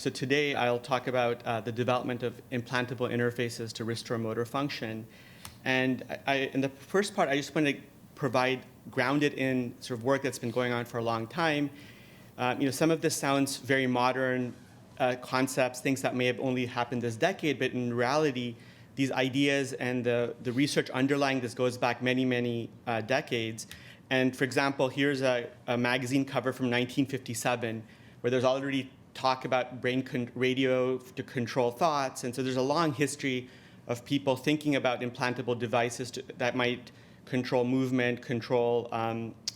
So today I'll talk about the development of implantable interfaces to restore motor function. And in the first part, I just want to provide grounded in sort of work that's been going on for a long time. Some of this sounds very modern concepts, things that may have only happened this decade, but in reality, these ideas and the research underlying this goes back many, many decades. And for example, here's a magazine cover from 1957, where there's already talk about radio to control thoughts. And so there's a long history of people thinking about implantable devices that might control movement, control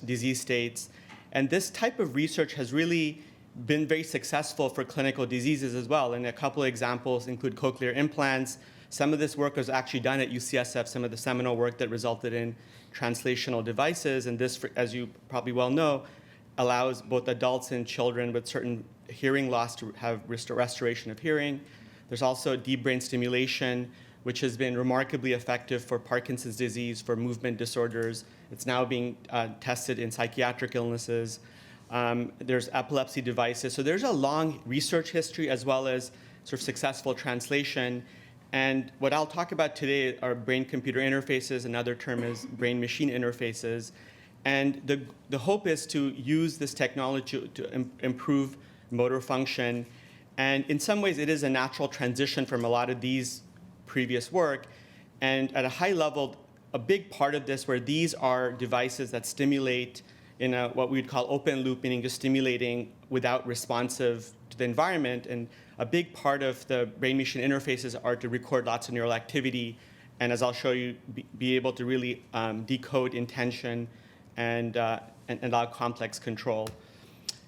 disease states. And this type of research has really been very successful for clinical diseases as well. And a couple of examples include cochlear implants. Some of this work was actually done at UCSF, some of the seminal work that resulted in translational devices. And this, as you probably well know, allows both adults and children with certain hearing loss to have restoration of hearing. There's also deep brain stimulation, which has been remarkably effective for Parkinson's disease, for movement disorders. It's now being tested in psychiatric illnesses. There's epilepsy devices. So there's a long research history as well as sort of successful translation. And what I'll talk about today are brain-computer interfaces. Another term is brain-machine interfaces. And the hope is to use this technology to improve motor function. And in some ways, it is a natural transition from a lot of these previous work. And at a high level, a big part of this, where these are devices that stimulate in what we would call open loop, meaning just stimulating without responsive to the environment. And a big part of the brain-machine interfaces are to record lots of neural activity. And as I'll show you, be able to really decode intention and allow complex control.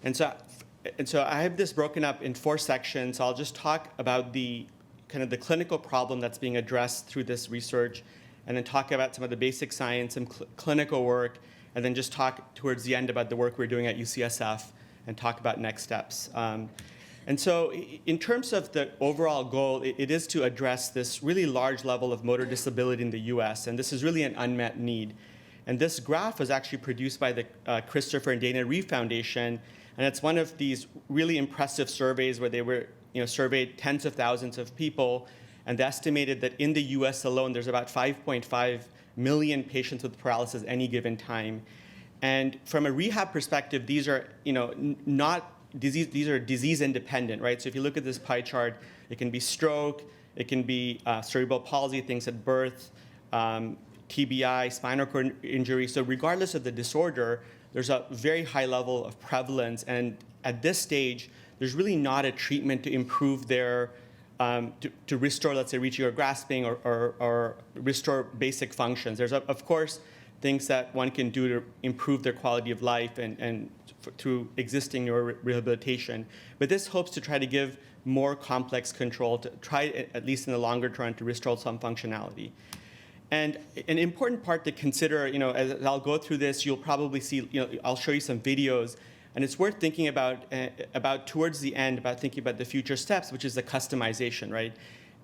And so I have this broken up in 4 sections. I'll just talk about the clinical problem that's being addressed through this research, and then talk about some of the basic science and clinical work, and then just talk towards the end about the work we're doing at UCSF and talk about next steps. And so in terms of the overall goal, it is to address this really large level of motor disability in the US, and this is really an unmet need. And this graph was actually produced by the Christopher and Dana Reeve Foundation, and it's one of these really impressive surveys where they were surveyed tens of thousands of people, and they estimated that in the US alone, there's about 5.5 million patients with paralysis at any given time. And from a rehab perspective, these are not disease, these are disease independent, right? So if you look at this pie chart, it can be stroke, it can be cerebral palsy, things at birth, TBI, spinal cord injury. So regardless of the disorder, there's a very high level of prevalence. And at this stage, there's really not a treatment to improve their, to restore, let's say, reaching or grasping or restore basic functions. There's, of course, things that one can do to improve their quality of life and through existing neurorehabilitation. But this hopes to try to give more complex control, to try, at least in the longer term, to restore some functionality. And an important part to consider, as I'll go through this, you'll probably see, I'll show you some videos, and it's worth thinking about towards the end, about thinking about the future steps, which is the customization, right?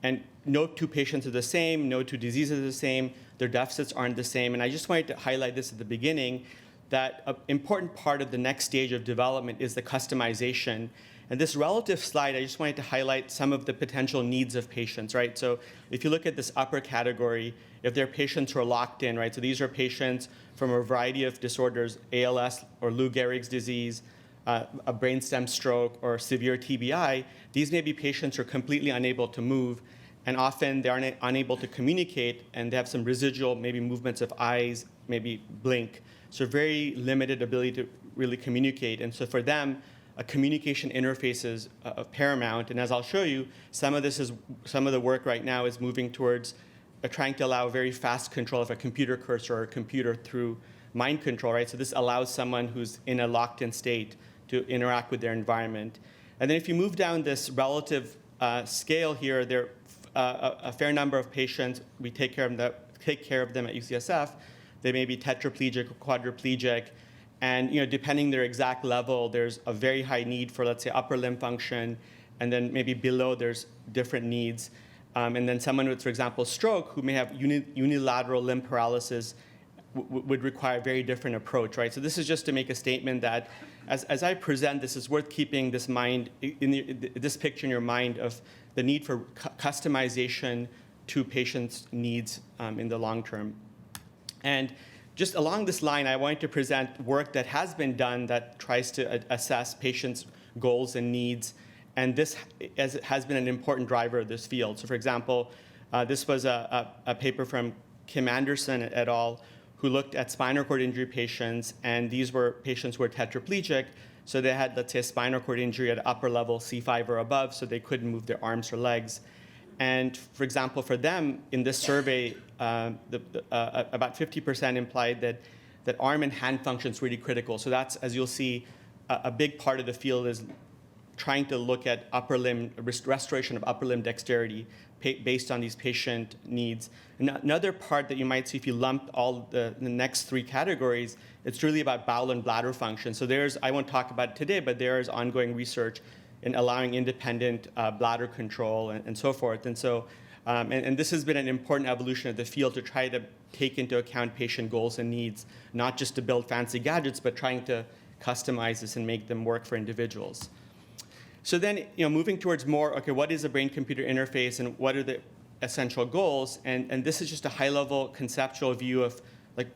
And no 2 patients are the same, no 2 diseases are the same, their deficits aren't the same. And I just wanted to highlight this at the beginning, that an important part of the next stage of development is the customization. And this relative slide, I just wanted to highlight some of the potential needs of patients, right? So if you look at this upper category, if there are patients who are locked in, right? So these are patients from a variety of disorders, ALS or Lou Gehrig's disease, a brainstem stroke, or severe TBI. These may be patients who are completely unable to move, and often they are unable to communicate, and they have some residual, maybe movements of eyes, maybe blink. So very limited ability to really communicate. And so for them, a communication interface is paramount. And as I'll show you, some of the work right now is moving towards trying to allow very fast control of a computer cursor or a computer through mind control, right? So this allows someone who's in a locked-in state to interact with their environment. And then if you move down this relative scale here, there are a fair number of patients. We take care of them at UCSF. They may be tetraplegic or quadriplegic. And depending their exact level, there's a very high need for, let's say, upper limb function. And then maybe below, there's different needs. And then someone with, for example, stroke, who may have unilateral limb paralysis, would require a very different approach, right? So this is just to make a statement that as I present this, it's worth keeping this mind, this picture in your mind of the need for customization to patients' needs in the long term. And just along this line, I wanted to present work that has been done that tries to assess patients' goals and needs, and this has been an important driver of this field. So for example, this was a paper from Kim Anderson et al., who looked at spinal cord injury patients, and these were patients who were tetraplegic, so they had, let's say, a spinal cord injury at upper level C5 or above, so they couldn't move their arms or legs. And for example, for them, in this survey, about 50% implied that arm and hand function is really critical. So that's, as you'll see, a big part of the field is trying to look at upper limb, restoration of upper limb dexterity based on these patient needs. Another part that you might see if you lump all the next three categories, it's really about bowel and bladder function. So I won't talk about it today, but there is ongoing research in allowing independent bladder control and so forth. And so, and this has been an important evolution of the field to try to take into account patient goals and needs, not just to build fancy gadgets, but trying to customize this and make them work for individuals. So then, moving towards more, okay, what is a brain-computer interface and what are the essential goals? And this is just a high-level conceptual view of, like,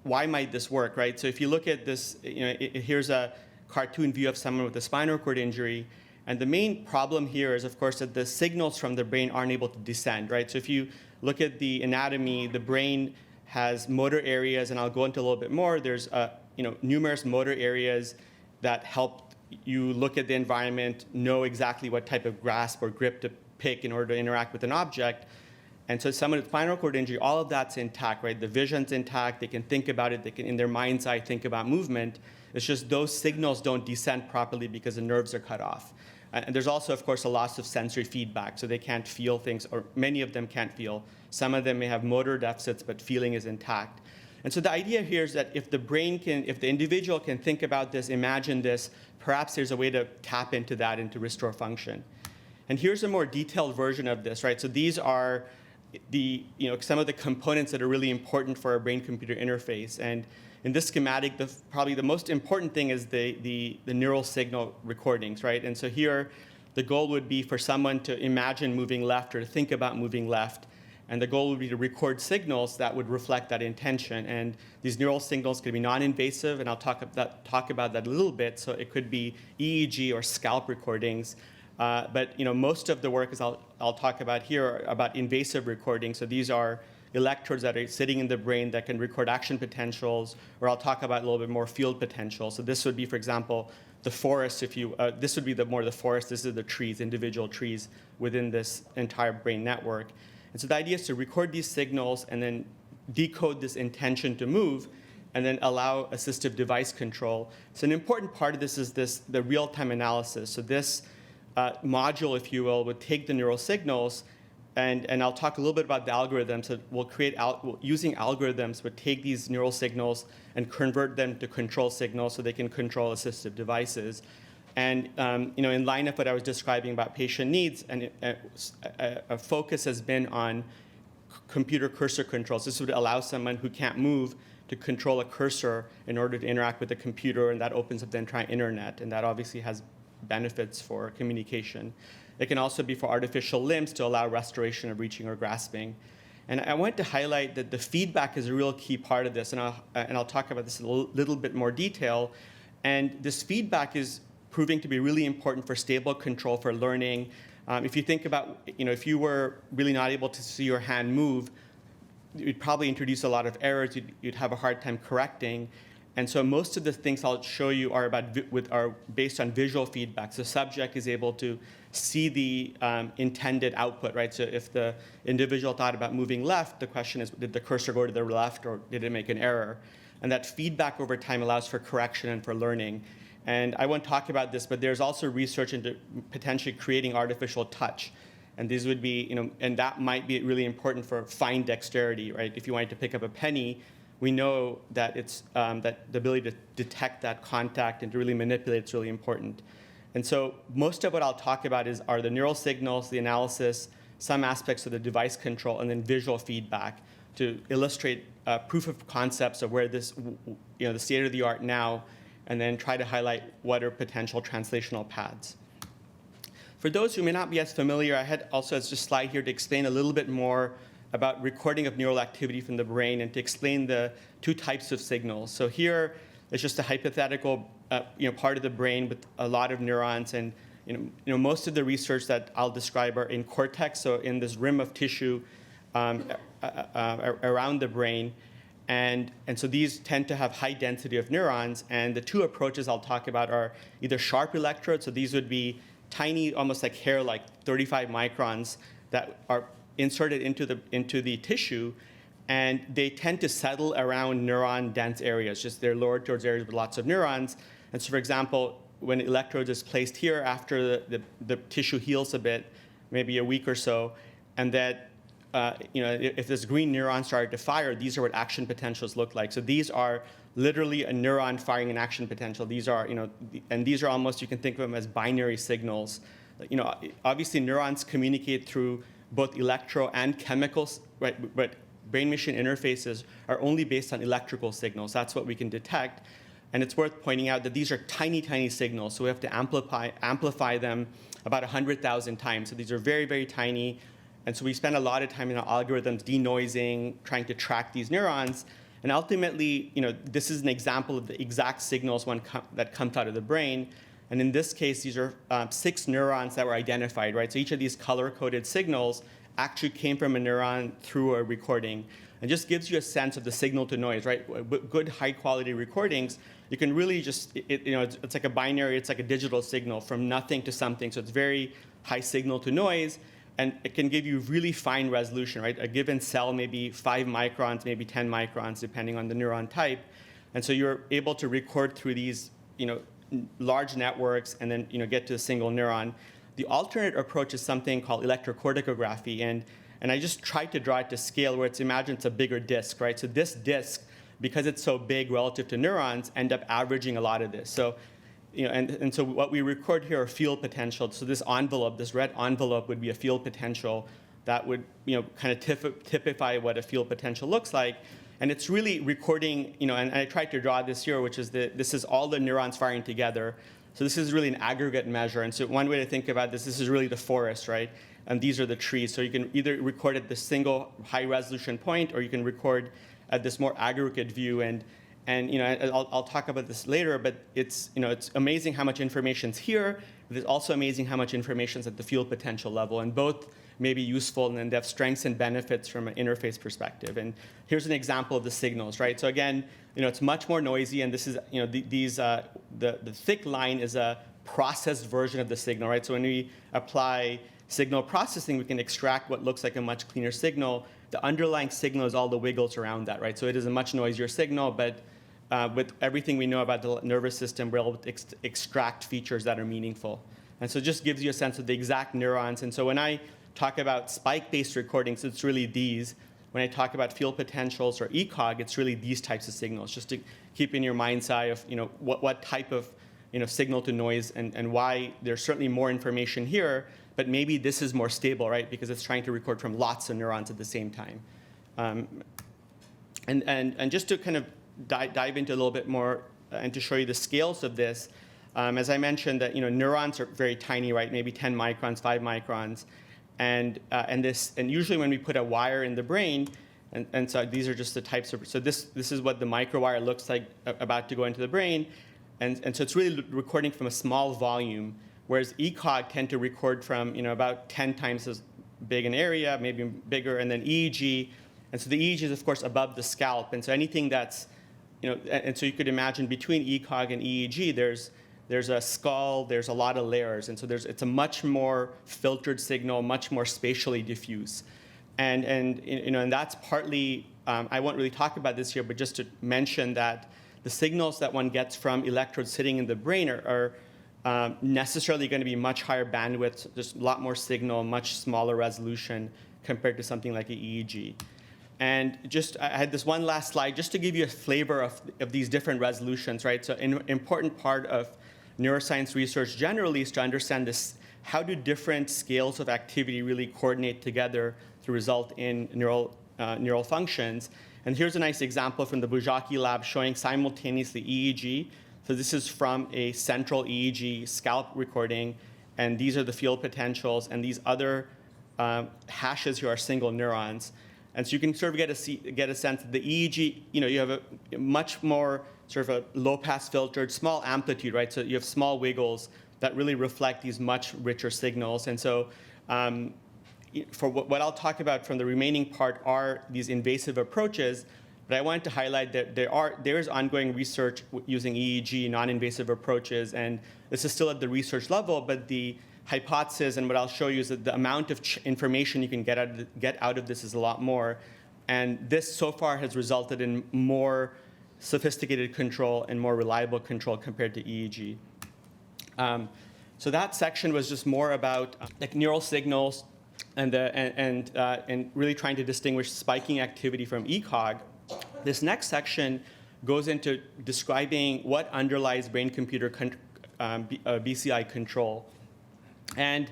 why might this work, right? So if you look at this, here's a cartoon view of someone with a spinal cord injury. And the main problem here is, of course, that the signals from the brain aren't able to descend, right? So if you look at the anatomy, the brain has motor areas, and I'll go into a little bit more. There's numerous motor areas that help you look at the environment, know exactly what type of grasp or grip to pick in order to interact with an object. And so someone with spinal cord injury, all of that's intact, right? The vision's intact, they can think about it, they can, in their mind's eye, think about movement. It's just those signals don't descend properly because the nerves are cut off. And there's also, of course, a loss of sensory feedback, so they can't feel things, or many of them can't feel. Some of them may have motor deficits, but feeling is intact. And so the idea here is that if the individual can think about this, imagine this, perhaps there's a way to tap into that and to restore function. And here's a more detailed version of this, right? So these are some of the components that are really important for a brain-computer interface. And in this schematic, probably the most important thing is the neural signal recordings, right? And so here, the goal would be for someone to imagine moving left or to think about moving left. And the goal would be to record signals that would reflect that intention. And these neural signals could be non-invasive, and I'll talk about that a little bit. So it could be EEG or scalp recordings. But most of the work I'll talk about here are about invasive recordings. So these are electrodes that are sitting in the brain that can record action potentials, or I'll talk about a little bit more field potential. So this would be, for example, the forest. This would be more the forest. This is the trees, individual trees within this entire brain network. And so the idea is to record these signals and then decode this intention to move and then allow assistive device control. So an important part of this is the real-time analysis. So this module, if you will, would take the neural signals, and I'll talk a little bit about the algorithms. So using algorithms would take these neural signals and convert them to control signals so they can control assistive devices. And in line of what I was describing about patient needs, and a focus has been on computer cursor controls. This would allow someone who can't move to control a cursor in order to interact with the computer, and that opens up the entire internet, and that obviously has benefits for communication. It can also be for artificial limbs to allow restoration of reaching or grasping. And I want to highlight that the feedback is a real key part of this, and I'll talk about this in a little bit more detail. And this feedback is proving to be really important for stable control for learning. If you think about, if you were really not able to see your hand move, you'd probably introduce a lot of errors. You'd have a hard time correcting. And so most of the things I'll show you are based on visual feedback. So the subject is able to see the intended output, right? So if the individual thought about moving left, the question is, did the cursor go to the left or did it make an error? And that feedback over time allows for correction and for learning. And I won't talk about this, but there's also research into potentially creating artificial touch. And these would be, and that might be really important for fine dexterity, right? If you wanted to pick up a penny, we know that that the ability to detect that contact and to really manipulate is really important. And so most of what I'll talk about are the neural signals, the analysis, some aspects of the device control, and then visual feedback. to illustrate proof of concepts of where this, the state of the art now, and then try to highlight what are potential translational paths. For those who may not be as familiar, I had also as just a slide here to explain a little bit more about recording of neural activity from the brain and to explain the two types of signals. So here is just a hypothetical part of the brain with a lot of neurons, and most of the research that I'll describe are in cortex, so in this rim of tissue around the brain. And so these tend to have high density of neurons, and the two approaches I'll talk about are either sharp electrodes, so these would be tiny, almost like hair, like 35 microns that are inserted into the tissue, and they tend to settle around neuron-dense areas, just they're lowered towards areas with lots of neurons. And so for example, when electrodes is placed here after the tissue heals a bit, maybe a week or so, and that if this green neuron started to fire, these are what action potentials look like. So these are literally a neuron firing an action potential. These are, and these are almost, you can think of them as binary signals. Obviously neurons communicate through both electro and chemicals, right? But brain-machine interfaces are only based on electrical signals. That's what we can detect. And it's worth pointing out that these are tiny, tiny signals. So we have to amplify them about 100,000 times. So these are very, very tiny. And so we spend a lot of time in our algorithms denoising, trying to track these neurons. And ultimately, this is an example of the exact signals that comes out of the brain. And in this case, these are 6 neurons that were identified, right? So each of these color-coded signals actually came from a neuron through a recording. And just gives you a sense of the signal to noise, right? With good high-quality recordings, you can really just, it's like a binary, it's like a digital signal from nothing to something. So it's very high signal to noise. And it can give you really fine resolution, right? A given cell, maybe 5 microns, maybe 10 microns, depending on the neuron type. And so you're able to record through these, large networks and then, get to a single neuron. The alternate approach is something called electrocorticography. And I just tried to draw it to scale where imagine it's a bigger disk, right? So this disk, because it's so big relative to neurons, end up averaging a lot of this. So and so what we record here are field potentials. So this envelope, this red envelope would be a field potential that would kind of typify what a field potential looks like. And it's really recording, and I tried to draw this here, which is this is all the neurons firing together. So this is really an aggregate measure. And so one way to think about this is really the forest, right? And these are the trees. So you can either record at this single high resolution point, or you can record at this more aggregate view. And I'll talk about this later, but it's amazing how much information's here. It's also amazing how much information's at the field potential level, and both may be useful, and then they have strengths and benefits from an interface perspective. And here's an example of the signals, right? So again, it's much more noisy, and this is, the thick line is a processed version of the signal, right? So when we apply signal processing, we can extract what looks like a much cleaner signal. The underlying signal is all the wiggles around that, right? So it is a much noisier signal, but with everything we know about the nervous system, we're able to extract features that are meaningful. And so it just gives you a sense of the exact neurons. And so when I talk about spike-based recordings, it's really these. When I talk about field potentials or ECOG, it's really these types of signals, just to keep in your mind's eye of what type of signal to noise and why there's certainly more information here, but maybe this is more stable, right? Because it's trying to record from lots of neurons at the same time. And just to kind of dive into a little bit more and to show you the scales of this, as I mentioned, that neurons are very tiny, right? Maybe 10 microns, 5 microns, and usually when we put a wire in the brain, and so these are just the types of, so this is what the microwire looks like about to go into the brain, and so it's really recording from a small volume, whereas ECOG tend to record from about 10 times as big an area, maybe bigger, and then EEG, and so the EEG is of course above the scalp, and so anything that's and so you could imagine between ECOG and EEG, there's a skull, there's a lot of layers, and so it's a much more filtered signal, much more spatially diffuse, and that's partly I won't really talk about this here, but just to mention that the signals that one gets from electrodes sitting in the brain are necessarily going to be much higher bandwidth, just a lot more signal, much smaller resolution compared to something like an EEG. And I had this one last slide just to give you a flavor of these different resolutions, right? So an important part of neuroscience research generally is to understand this, how do different scales of activity really coordinate together to result in neural neural functions. And here's a nice example from the Bujaki lab showing simultaneously EEG. So this is from a central EEG scalp recording, and these are the field potentials, and these other hashes here are single neurons. And so you can sort of get a sense that the EEG, you have a much more sort of a low-pass filtered, small amplitude, right? So you have small wiggles that really reflect these much richer signals. And so for what I'll talk about from the remaining part are these invasive approaches, but I wanted to highlight that there is ongoing research using EEG, non-invasive approaches, and this is still at the research level, but the hypothesis and what I'll show you is that the amount of information you can get out of this is a lot more, and this so far has resulted in more sophisticated control and more reliable control compared to EEG. So that section was just more about like neural signals and really trying to distinguish spiking activity from ECOG. This next section goes into describing what underlies brain-computer BCI control. And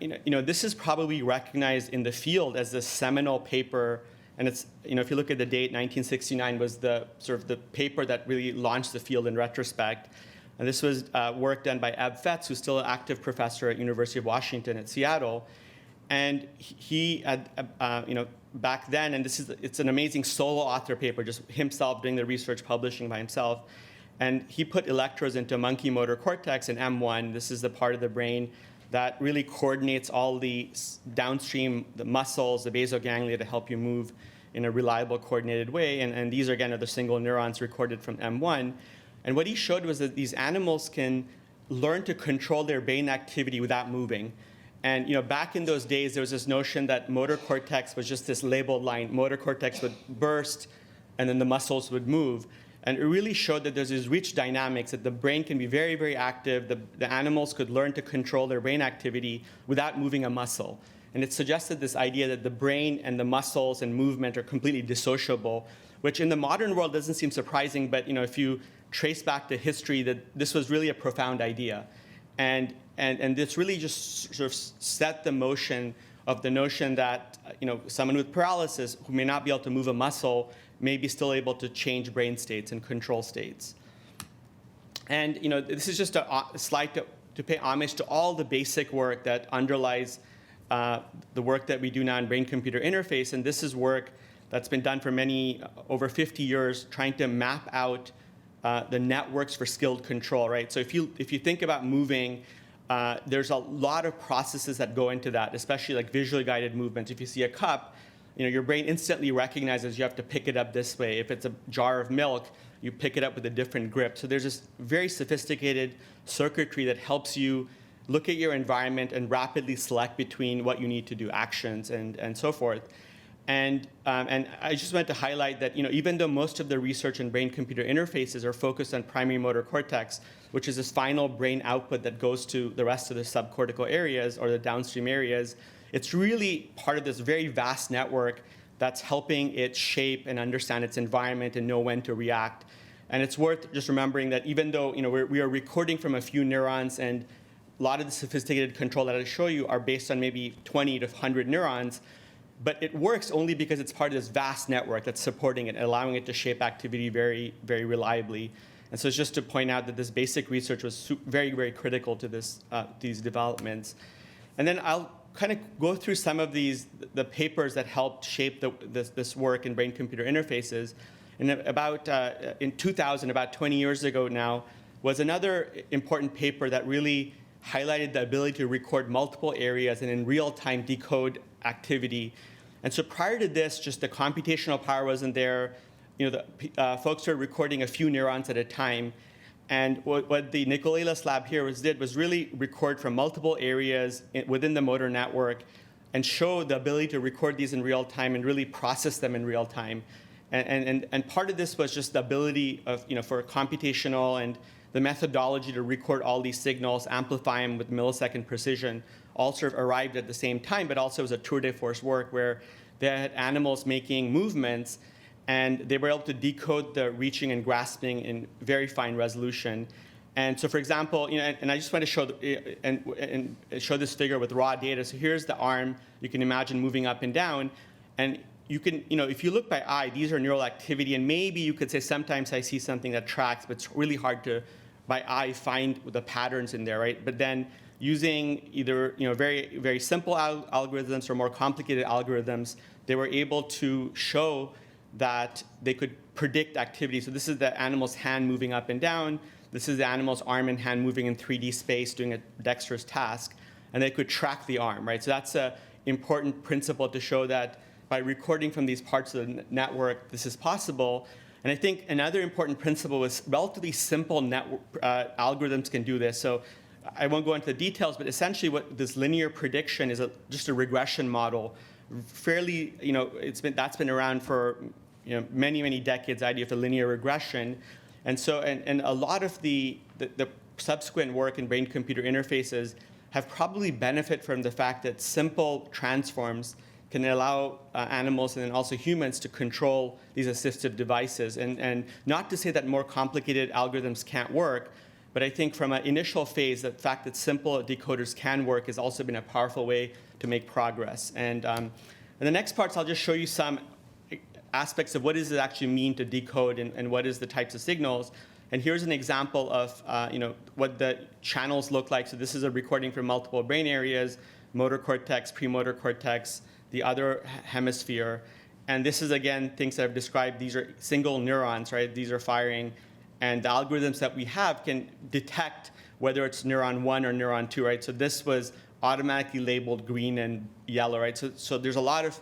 this is probably recognized in the field as the seminal paper. And it's, if you look at the date, 1969 was the sort of the paper that really launched the field in retrospect. And this was work done by Eb Fetz, who's still an active professor at University of Washington at Seattle. And he, back then, and it's an amazing solo author paper, just himself doing the research, publishing by himself. And he put electrodes into monkey motor cortex and M1. This is the part of the brain that really coordinates all the downstream, the muscles, the basal ganglia to help you move in a reliable, coordinated way. And these, again, are the single neurons recorded from M1. And what he showed was that these animals can learn to control their brain activity without moving. And back in those days, there was this notion that motor cortex was just this labeled line. Motor cortex would burst, and then the muscles would move. And it really showed that there's these rich dynamics, that the brain can be very, very active. The animals could learn to control their brain activity without moving a muscle. And it suggested this idea that the brain and the muscles and movement are completely dissociable, which in the modern world doesn't seem surprising, but if you trace back the history, that this was really a profound idea. And this really just sort of set the motion of the notion that someone with paralysis who may not be able to move a muscle may be still able to change brain states and control states. And this is just a slide to pay homage to all the basic work that underlies the work that we do now in brain-computer interface. And this is work that's been done for over 50 years, trying to map out the networks for skilled control, right? So if you think about moving, there's a lot of processes that go into that, especially like visually guided movements. If you see a cup, your brain instantly recognizes you have to pick it up this way. If it's a jar of milk, you pick it up with a different grip. So there's this very sophisticated circuitry that helps you look at your environment and rapidly select between what you need to do, actions and so forth. And I just wanted to highlight that even though most of the research in brain-computer interfaces are focused on primary motor cortex, which is this final brain output that goes to the rest of the subcortical areas or the downstream areas, it's really part of this very vast network that's helping it shape and understand its environment and know when to react. And it's worth just remembering that even though we are recording from a few neurons, and a lot of the sophisticated control that I show you are based on maybe 20 to 100 neurons, but it works only because it's part of this vast network that's supporting it, allowing it to shape activity very, very reliably. And so it's just to point out that this basic research was very, very critical to these developments. And then I'll kind of go through some of the papers that helped shape this work in brain-computer interfaces. And in 2000, about 20 years ago now, was another important paper that really highlighted the ability to record multiple areas and in real time decode activity. And so prior to this, just the computational power wasn't there. Folks were recording a few neurons at a time. And what the Nicolelis lab here did was really record from multiple areas within the motor network and show the ability to record these in real time and really process them in real time. And part of this was just the ability of, for computational and the methodology to record all these signals, amplify them with millisecond precision, all sort of arrived at the same time, but also was a tour de force work where they had animals making movements, and they were able to decode the reaching and grasping in very fine resolution. And so, for example, and I just want to show show this figure with raw data. So here's the arm. You can imagine moving up and down, and you can, if you look by eye, these are neural activity, and maybe you could say sometimes I see something that tracks, but it's really hard to, by eye, find the patterns in there, right? But then using either very, very simple algorithms or more complicated algorithms, they were able to show that they could predict activity. So this is the animal's hand moving up and down. This is the animal's arm and hand moving in 3D space doing a dexterous task. And they could track the arm, right? So that's an important principle to show that by recording from these parts of the network, this is possible. And I think another important principle is relatively simple algorithms can do this. So I won't go into the details, but essentially what this linear prediction is just a regression model. Fairly, that's been around for many, many decades, the idea of a linear regression. And so, and a lot of the subsequent work in brain-computer interfaces have probably benefit from the fact that simple transforms can allow animals and then also humans to control these assistive devices. And not to say that more complicated algorithms can't work, but I think from an initial phase, the fact that simple decoders can work has also been a powerful way to make progress. And in the next parts, I'll just show you some aspects of what does it actually mean to decode and what is the types of signals. And here's an example of what the channels look like. So this is a recording from multiple brain areas, motor cortex, premotor cortex, the other hemisphere. And this is, again, things that I've described. These are single neurons, right? These are firing. And the algorithms that we have can detect whether it's neuron 1 or neuron 2, right? So this was automatically labeled green and yellow, right? So there's a lot of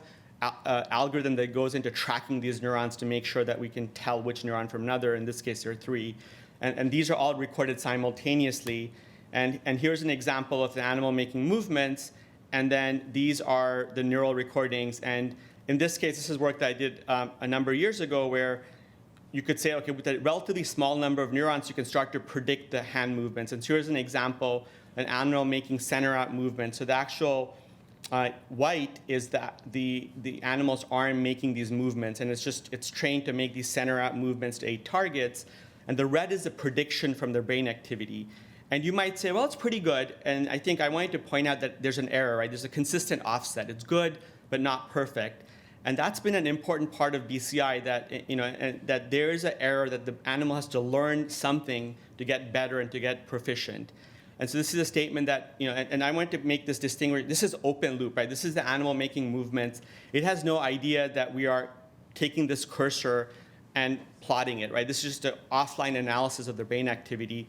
algorithm that goes into tracking these neurons to make sure that we can tell which neuron from another. In this case, there are 3. And these are all recorded simultaneously. And here's an example of the animal making movements. And then these are the neural recordings. And in this case, this is work that I did a number of years ago where you could say, okay, with a relatively small number of neurons, you can start to predict the hand movements. And so here's an example, an animal making center-out movements. So the actual white is the animal's arm making these movements, and it's trained to make these center-out movements to 8 targets. And the red is a prediction from the brain activity. And you might say, well, it's pretty good. And I think I wanted to point out that there's an error, right? There's a consistent offset. It's good, but not perfect. And that's been an important part of BCI, that that there is an error, that the animal has to learn something to get better and to get proficient. And so this is a statement that, and I want to make this distinguish. This is open loop, right? This is the animal making movements. It has no idea that we are taking this cursor and plotting it, right? This is just an offline analysis of the brain activity.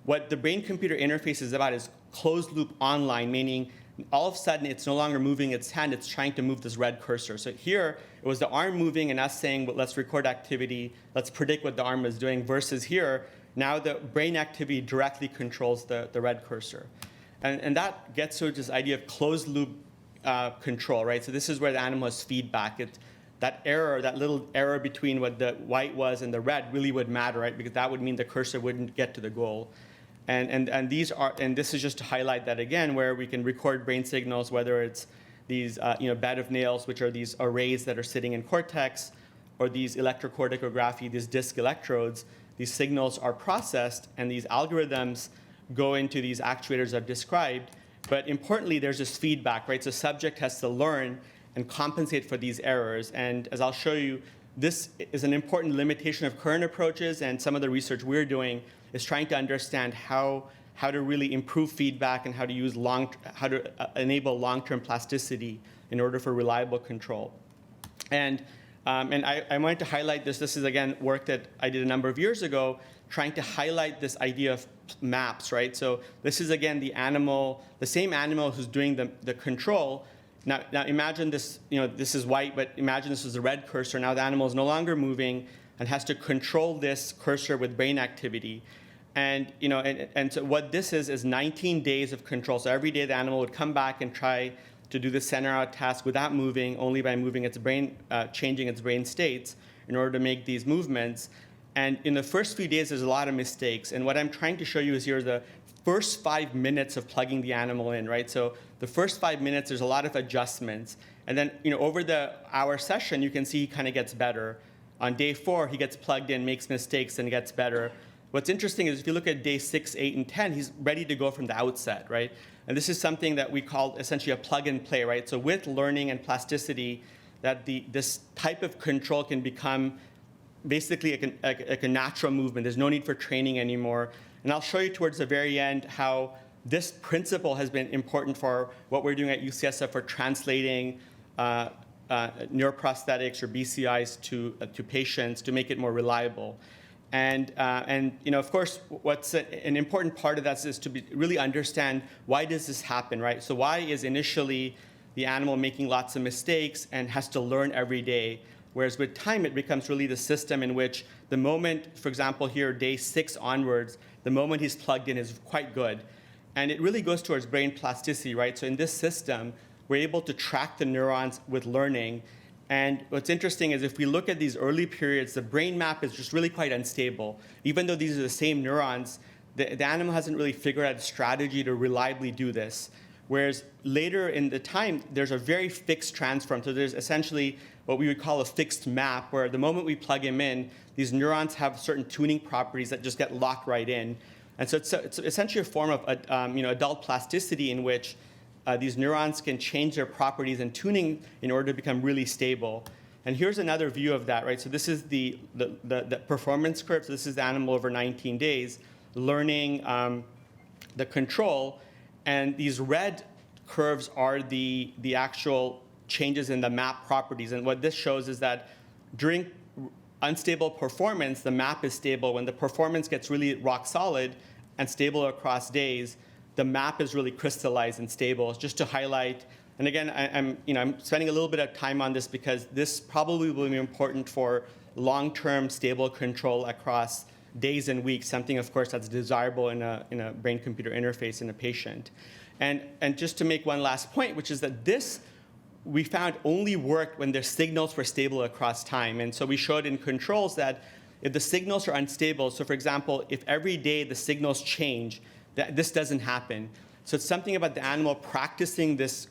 What the brain-computer interface is about is closed loop online, meaning all of a sudden it's no longer moving its hand, it's trying to move this red cursor. So here, it was the arm moving and us saying, well, let's record activity, let's predict what the arm is doing, versus here, now the brain activity directly controls the red cursor. And that gets to this idea of closed loop control, right? So this is where the animal has feedback. That error, that little error between what the white was and the red really would matter, right? Because that would mean the cursor wouldn't get to the goal. And this is just to highlight that again, where we can record brain signals, whether it's these bed of nails, which are these arrays that are sitting in cortex, or these electrocorticography, these disc electrodes. These signals are processed, and these algorithms go into these actuators I've described. But importantly, there's this feedback, right? So subject has to learn and compensate for these errors. And as I'll show you, this is an important limitation of current approaches, and some of the research we're doing is trying to understand how to really improve feedback and how to use how to enable long-term plasticity in order for reliable control. And I wanted to highlight this. This is, again, work that I did a number of years ago, trying to highlight this idea of maps, right? So this is, again, the same animal who's doing the control. Now imagine this, this is white, but imagine this is the red cursor. Now the animal is no longer moving and has to control this cursor with brain activity. And, and so what this is 19 days of control. So every day the animal would come back and try to do the center-out task without moving, only by moving its brain, changing its brain states in order to make these movements. And in the first few days, there's a lot of mistakes. And what I'm trying to show you is here the first 5 minutes of plugging the animal in, right? So the first 5 minutes, there's a lot of adjustments. And then, over the hour session, you can see he kind of gets better. On day 4, he gets plugged in, makes mistakes, and gets better. What's interesting is if you look at day 6, 8, and 10, he's ready to go from the outset, right? And this is something that we call essentially a plug and play, right? So with learning and plasticity, that this type of control can become basically like a natural movement. There's no need for training anymore. And I'll show you towards the very end how this principle has been important for what we're doing at UCSF for translating neuroprosthetics or BCIs to patients to make it more reliable. And of course, what's an important part of that is to really understand why does this happen, right? So why is initially the animal making lots of mistakes and has to learn every day, whereas with time it becomes really the system in which the moment, for example here, day 6 onwards, the moment he's plugged in is quite good. And it really goes towards brain plasticity, right? So in this system, we're able to track the neurons with learning. And what's interesting is if we look at these early periods, the brain map is just really quite unstable. Even though these are the same neurons, the animal hasn't really figured out a strategy to reliably do this. Whereas later in the time, there's a very fixed transform. So there's essentially what we would call a fixed map, where the moment we plug him in, these neurons have certain tuning properties that just get locked right in. And so it's essentially a form of adult plasticity in which these neurons can change their properties and tuning in order to become really stable. And here's another view of that, right? So this is the performance curve. So this is the animal over 19 days learning the control. And these red curves are the actual changes in the map properties. And what this shows is that during unstable performance, the map is stable. When the performance gets really rock solid and stable across days, the map is really crystallized and stable. It's just to highlight, and again, I'm spending a little bit of time on this because this probably will be important for long-term stable control across days and weeks, something, of course, that's desirable in a brain-computer interface in a patient. And just to make one last point, which is that this, we found only worked when their signals were stable across time. And so we showed in controls that if the signals are unstable, so for example, if every day the signals change, this doesn't happen. So it's something about the animal practicing this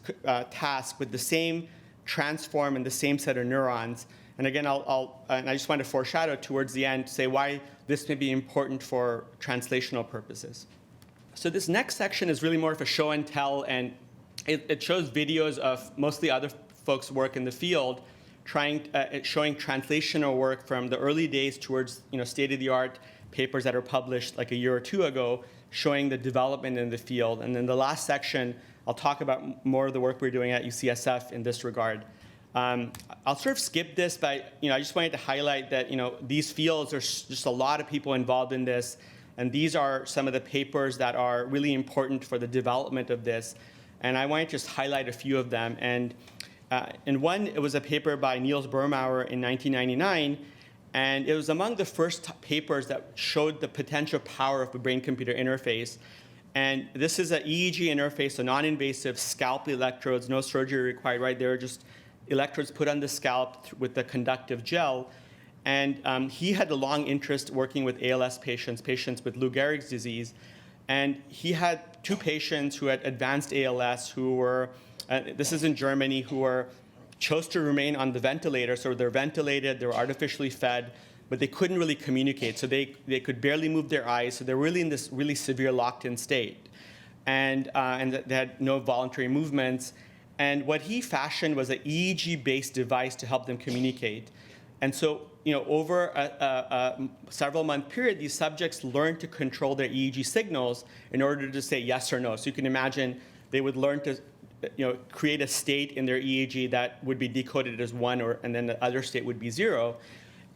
task with the same transform and the same set of neurons. And again, and I just want to foreshadow towards the end to say why this may be important for translational purposes. So this next section is really more of a show and tell, and it shows videos of mostly other folks' work in the field, showing translational work from the early days towards state-of-the-art papers that are published like a year or two ago, showing the development in the field. And then the last section, I'll talk about more of the work we're doing at UCSF in this regard. I'll sort of skip this, but I just wanted to highlight that these fields, there's just a lot of people involved in this, and these are some of the papers that are really important for the development of this. And I want to just highlight a few of them. And in one, it was a paper by Niels Boermauer in 1999, and it was among the first papers that showed the potential power of a brain-computer interface. And this is an EEG interface, so non-invasive scalp electrodes, no surgery required, right? They're just electrodes put on the scalp with the conductive gel. And he had a long interest working with ALS patients with Lou Gehrig's disease. And he had 2 patients who had advanced ALS who were, this is in Germany, who chose to remain on the ventilator. So they're ventilated, they were artificially fed, but they couldn't really communicate. So they could barely move their eyes. So they're really in this really severe locked-in state. And they had no voluntary movements. And what he fashioned was an EEG-based device to help them communicate. And so, over a several-month period, these subjects learned to control their EEG signals in order to say yes or no. So you can imagine they would learn to create a state in their EEG that would be decoded as 1, and then the other state would be 0.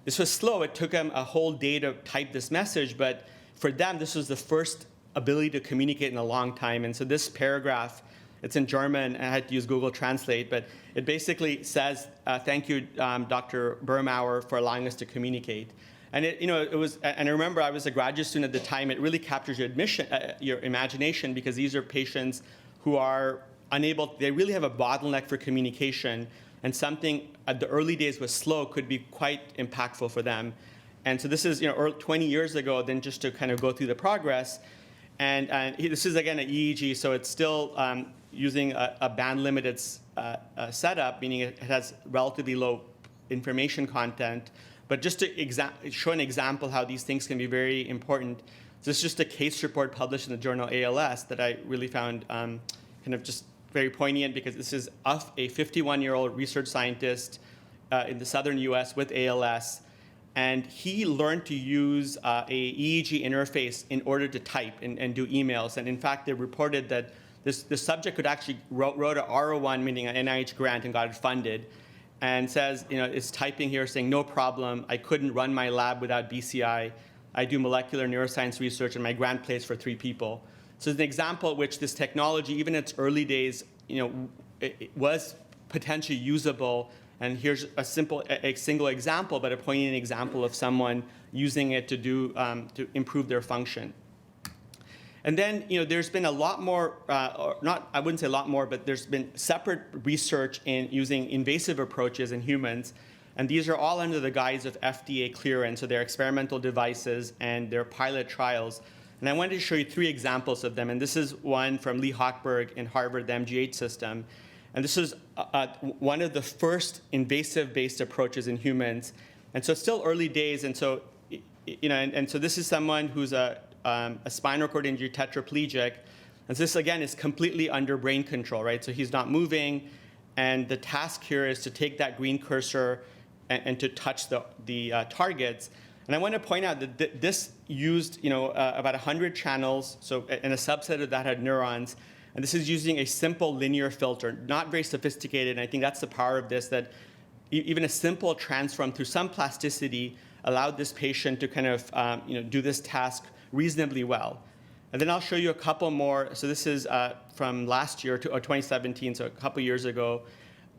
This was slow. It took them a whole day to type this message, but for them, this was the first ability to communicate in a long time. And so this paragraph, it's in German, and I had to use Google Translate, but it basically says, thank you, Dr. Boermauer, for allowing us to communicate. And it was, and I remember I was a graduate student at the time. It really captures your imagination, because these are patients who are unable, they really have a bottleneck for communication, and something at the early days was slow could be quite impactful for them. And so this is 20 years ago, then just to kind of go through the progress. And this is, again, an EEG, so it's still using a band-limited setup, meaning it has relatively low information content. But just to show an example how these things can be very important, this is just a case report published in the journal ALS that I really found kind of just very poignant because this is of a 51-year-old research scientist in the southern US with ALS. And he learned to use a EEG interface in order to type and do emails. And in fact, they reported that the subject could actually wrote a R01, meaning an NIH grant, and got it funded. And says, is typing here saying, no problem, I couldn't run my lab without BCI. I do molecular neuroscience research, and my grant plays for 3 people. So it's an example at which this technology, even in its early days, it was potentially usable. And here's a single example, but a poignant example of someone using it to improve their function. And then, there's been a lot more, I wouldn't say a lot more, but there's been separate research in using invasive approaches in humans. And these are all under the guise of FDA clearance, so they're experimental devices and they're pilot trials. And I wanted to show you 3 examples of them. And this is one from Lee Hochberg in Harvard, the MGH system. And this is one of the first invasive-based approaches in humans. And so it's still early days. And so, and so this is someone who's a spinal cord injury tetraplegic. And so this, again, is completely under brain control, right? So he's not moving. And the task here is to take that green cursor and to touch the targets. And I want to point out that this used about 100 channels, and a subset of that had neurons. And this is using a simple linear filter, not very sophisticated. And I think that's the power of this, that even a simple transform through some plasticity allowed this patient to kind of do this task reasonably well. And then I'll show you a couple more. So this is from last year, or 2017, so a couple years ago.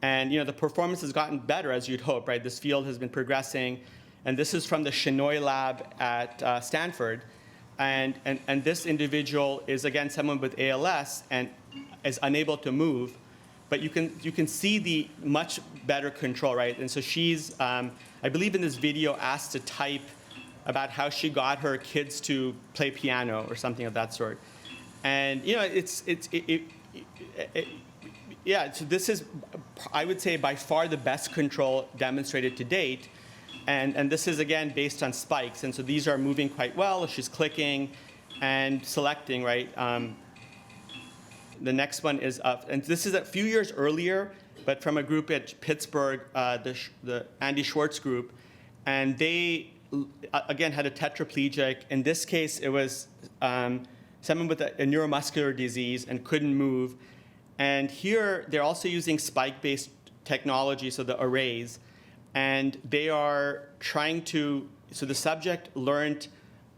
And the performance has gotten better, as you'd hope, right? This field has been progressing. And this is from the Shenoy lab at Stanford. And this individual is, again, someone with ALS and is unable to move. But you can see the much better control, right? And so she's, I believe in this video, asked to type about how she got her kids to play piano or something of that sort. And, so this is, I would say, by far the best control demonstrated to date. And this is, again, based on spikes. And so these are moving quite well. She's clicking and selecting, right? The next one is up. And this is a few years earlier, but from a group at Pittsburgh, the Andy Schwartz group. And they, again, had a tetraplegic. In this case, it was someone with a neuromuscular disease and couldn't move. And here, they're also using spike-based technology, so the arrays. And they are trying to, so the subject learned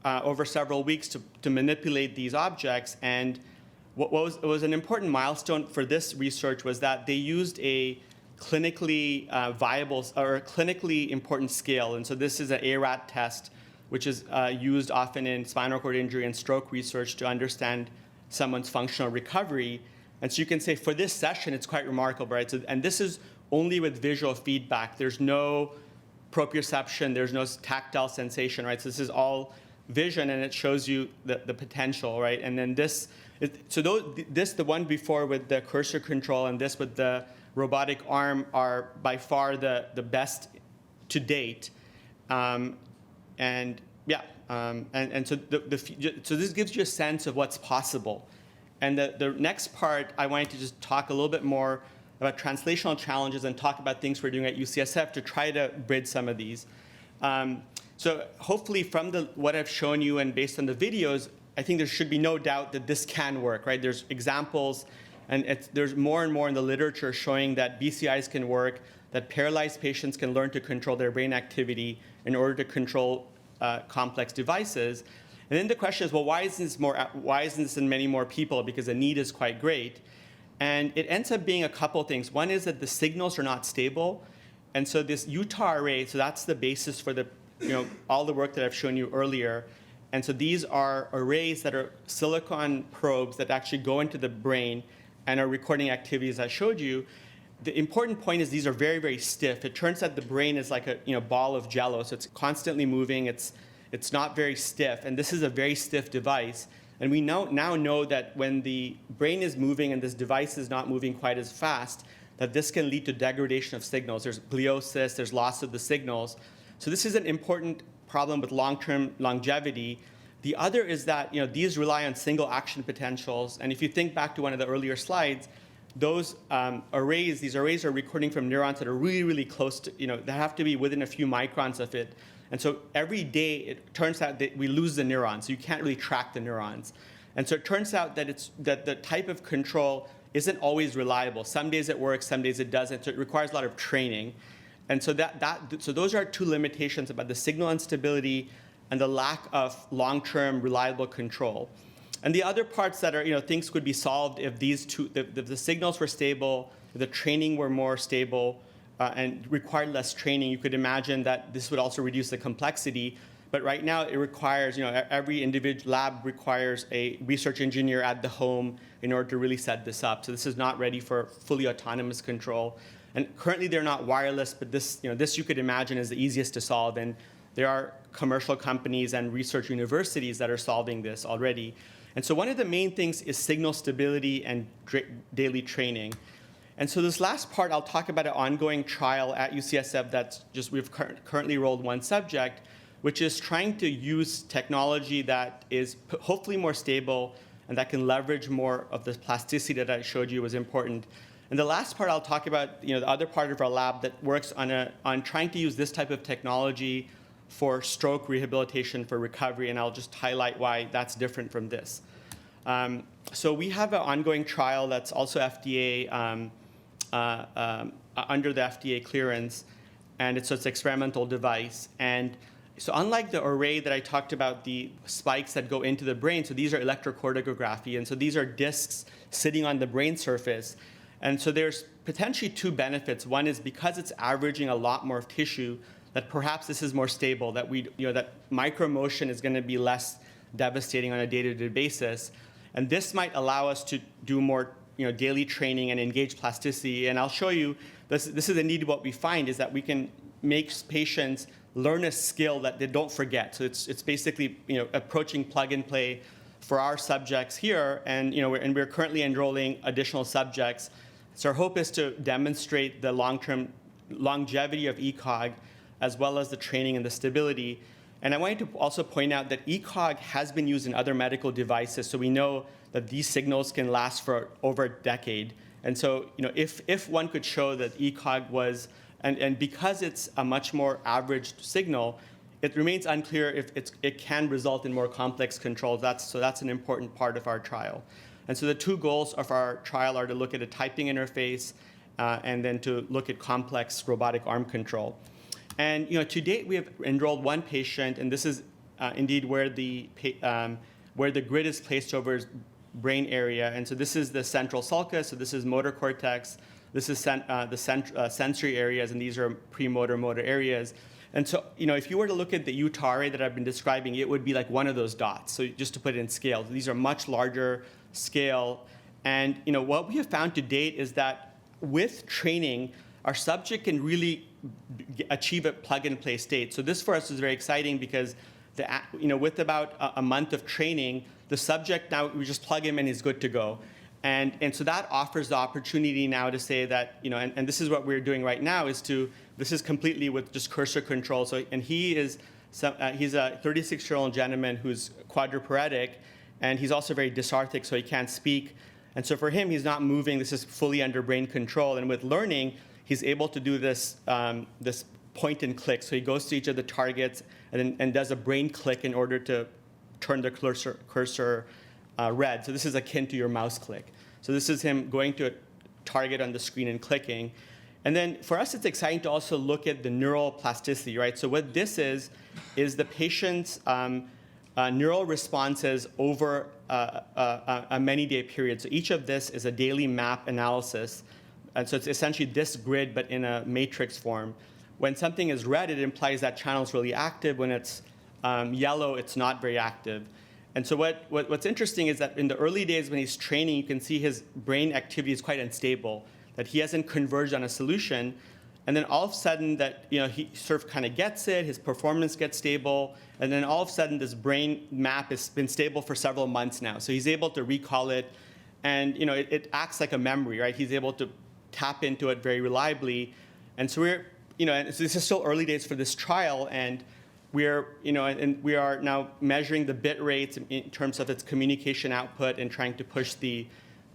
over several weeks to manipulate these objects. And what was an important milestone for this research was that they used a clinically viable or a clinically important scale. And so this is an ARAT test, which is used often in spinal cord injury and stroke research to understand someone's functional recovery. And so you can say for this session, it's quite remarkable, right? So, and this is only with visual feedback. There's no proprioception, there's no tactile sensation, right? So this is all vision, and it shows you the potential, right? And then this, the one before with the cursor control and this with the robotic arm are by far the best to date. And so so this gives you a sense of what's possible. And the next part, I wanted to just talk a little bit more about translational challenges and talk about things we're doing at UCSF to try to bridge some of these. So hopefully from what I've shown you and based on the videos, I think there should be no doubt that this can work, right? There's examples, and there's more and more in the literature showing that BCIs can work, that paralyzed patients can learn to control their brain activity in order to control complex devices. And then the question is, well, why isn't this in many more people? Because the need is quite great. And it ends up being a couple things. One is that the signals are not stable. And so this Utah array, so that's the basis for all the work that I've shown you earlier. And so these are arrays that are silicon probes that actually go into the brain and are recording activities I showed you. The important point is these are very, very stiff. It turns out the brain is like a ball of jello, so it's constantly moving. It's not very stiff, and this is a very stiff device. And we now know that when the brain is moving and this device is not moving quite as fast, that this can lead to degradation of signals. There's gliosis, there's loss of the signals. So this is an important problem with long-term longevity. The other is that these rely on single action potentials. And if you think back to one of the earlier slides, those these arrays are recording from neurons that are really, really close to, that have to be within a few microns of it. And so every day, it turns out that we lose the neurons, so you can't really track the neurons. And so it turns out that that the type of control isn't always reliable. Some days it works, some days it doesn't. So it requires a lot of training. And so so those are two limitations about the signal instability and the lack of long-term reliable control. And the other parts that are, things could be solved if the signals were stable, if the training were more stable, and required less training. You could imagine that this would also reduce the complexity. But right now, it requires, every individual lab requires a research engineer at the home in order to really set this up. So this is not ready for fully autonomous control. And currently, they're not wireless, but this you could imagine is the easiest to solve. And there are commercial companies and research universities that are solving this already. And so one of the main things is signal stability and daily training. And so this last part, I'll talk about an ongoing trial at UCSF we've currently enrolled one subject, which is trying to use technology that is hopefully more stable and that can leverage more of the plasticity that I showed you was important. And the last part I'll talk about, the other part of our lab that works on trying to use this type of technology for stroke rehabilitation for recovery, and I'll just highlight why that's different from this. So we have an ongoing trial that's also FDA, under the FDA clearance, and it's an experimental device. And so unlike the array that I talked about, the spikes that go into the brain, so these are electrocorticography, and so these are discs sitting on the brain surface. And so there's potentially two benefits. One is because it's averaging a lot more tissue, that perhaps this is more stable, that that micromotion is going to be less devastating on a day-to-day basis. And this might allow us to do more daily training and engage plasticity. And I'll show you, this is indeed what we find, is that we can make patients learn a skill that they don't forget. So it's basically approaching plug and play for our subjects here. And we're currently enrolling additional subjects. So our hope is to demonstrate the long-term longevity of ECOG, as well as the training and the stability. And I wanted to also point out that ECOG has been used in other medical devices, so we know that these signals can last for over a decade. And so, if one could show that ECOG was, and because it's a much more averaged signal, it remains unclear if it can result in more complex controls. So that's an important part of our trial. And so the two goals of our trial are to look at a typing interface and then to look at complex robotic arm control. And to date, we have enrolled one patient, and this is indeed where the grid is placed over his brain area. And so this is the central sulcus, so this is motor cortex, this is the sensory areas, and these are premotor motor areas. And so, if you were to look at the Utah array that I've been describing, it would be like one of those dots. So just to put it in scale, these are much larger scale. And what we have found to date is that with training, our subject can really achieve a plug-and-play state. So this for us is very exciting because with about a month of training, the subject now, we just plug him and he's good to go. And so that offers the opportunity now to say that, and this is what we're doing right now, this is completely with just cursor control. So, and he's a 36-year-old gentleman who's quadriplegic, and he's also very dysarthric, so he can't speak. And so for him, he's not moving. This is fully under brain control. And with learning, he's able to do this point and click. So he goes to each of the targets and does a brain click in order to turn the cursor red. So this is akin to your mouse click. So this is him going to a target on the screen and clicking. And then for us, it's exciting to also look at the neural plasticity, right? So what this is the patient's neural responses over a many-day period. So each of this is a daily map analysis. And so it's essentially this grid, but in a matrix form. When something is red, it implies that channel is really active. When it's yellow, it's not very active. And so what's interesting is that in the early days when he's training, you can see his brain activity is quite unstable, that he hasn't converged on a solution. And then all of a sudden that he sort of kind of gets it, his performance gets stable, and then all of a sudden this brain map has been stable for several months now. So he's able to recall it, and it acts like a memory, right? He's able to tap into it very reliably. And so we're, and so this is still early days for this trial, and we're, and we are now measuring the bit rates in terms of its communication output and trying to push the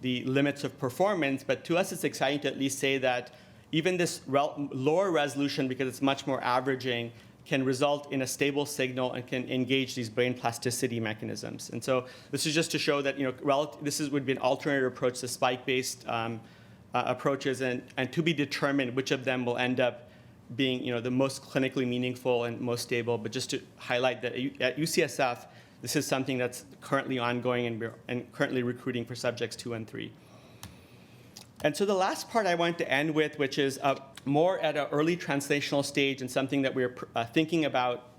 the limits of performance. But to us, it's exciting to at least say that even this lower resolution, because it's much more averaging, can result in a stable signal and can engage these brain plasticity mechanisms. And so this is just to show that this would be an alternative approach to spike-based approaches, and to be determined which of them will end up being the most clinically meaningful and most stable. But just to highlight that at UCSF, this is something that's currently ongoing and currently recruiting for subjects 2 and 3. And so the last part I wanted to end with, which is more at an early translational stage and something that we're thinking about